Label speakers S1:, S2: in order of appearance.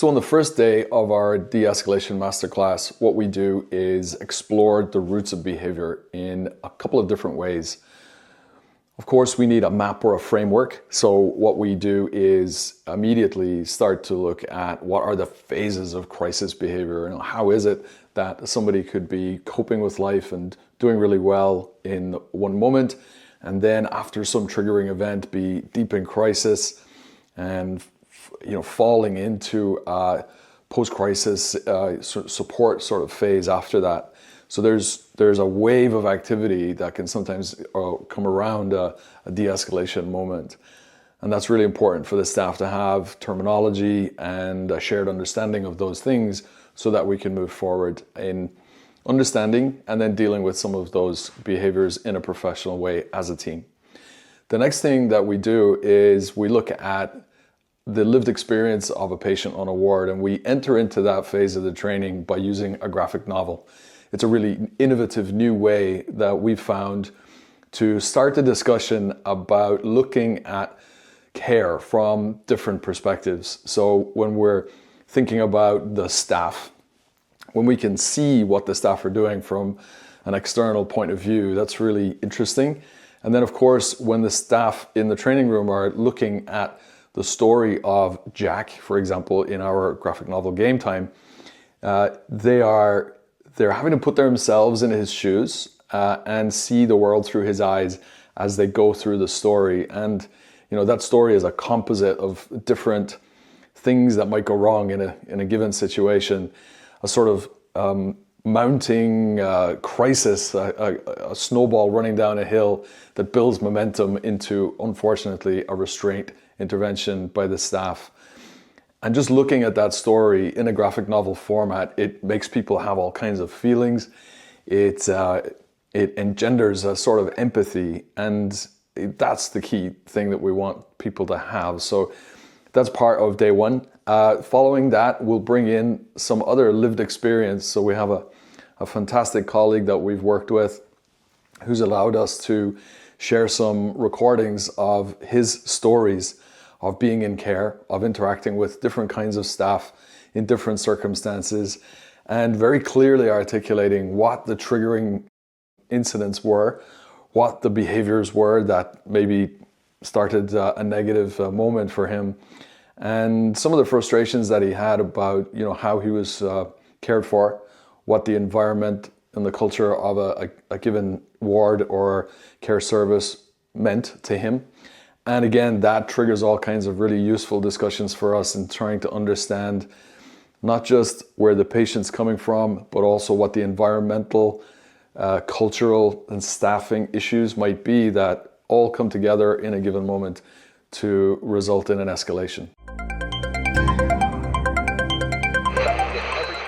S1: So on the first day of our De-escalation Masterclass, what we do is explore the roots of behavior in a couple of different ways. Of course, we need a map or a framework. So what we do is immediately start to look at what are the phases of crisis behavior and how is it that somebody could be coping with life and doing really well in one moment, and then after some triggering event be deep in crisis and falling into a post-crisis support sort of phase after that. So there's a wave of activity that can sometimes come around a de-escalation moment. And that's really important for the staff to have terminology and a shared understanding of those things so that we can move forward in understanding and then dealing with some of those behaviors in a professional way as a team. The next thing that we do is we look at the lived experience of a patient on a ward, and we enter into that phase of the training by using a graphic novel. It's a really innovative new way that we've found to start the discussion about looking at care from different perspectives. So when we're thinking about the staff, when we can see what the staff are doing from an external point of view, that's really interesting. And then of course, when the staff in the training room are looking at the story of Jack, for example, in our graphic novel Game Time, they're having to put themselves in his shoes and see the world through his eyes as they go through the story. And that story is a composite of different things that might go wrong in a given situation, a sort of mounting crisis, a snowball running down a hill that builds momentum into, unfortunately, a restraint intervention by the staff. And just looking at that story in a graphic novel format, it makes people have all kinds of feelings. It engenders a sort of empathy, and that's the key thing that we want people to have. So that's part of day one. Following that, we'll bring in some other lived experience. So we have a fantastic colleague that we've worked with who's allowed us to share some recordings of his stories of being in care, of interacting with different kinds of staff in different circumstances, and very clearly articulating what the triggering incidents were, what the behaviors were that maybe started a negative moment for him, and some of the frustrations that he had about how he was cared for, what the environment and the culture of a given ward or care service meant to him. And again, that triggers all kinds of really useful discussions for us in trying to understand not just where the patient's coming from, but also what the environmental, cultural, and staffing issues might be that all come together in a given moment to result in an escalation.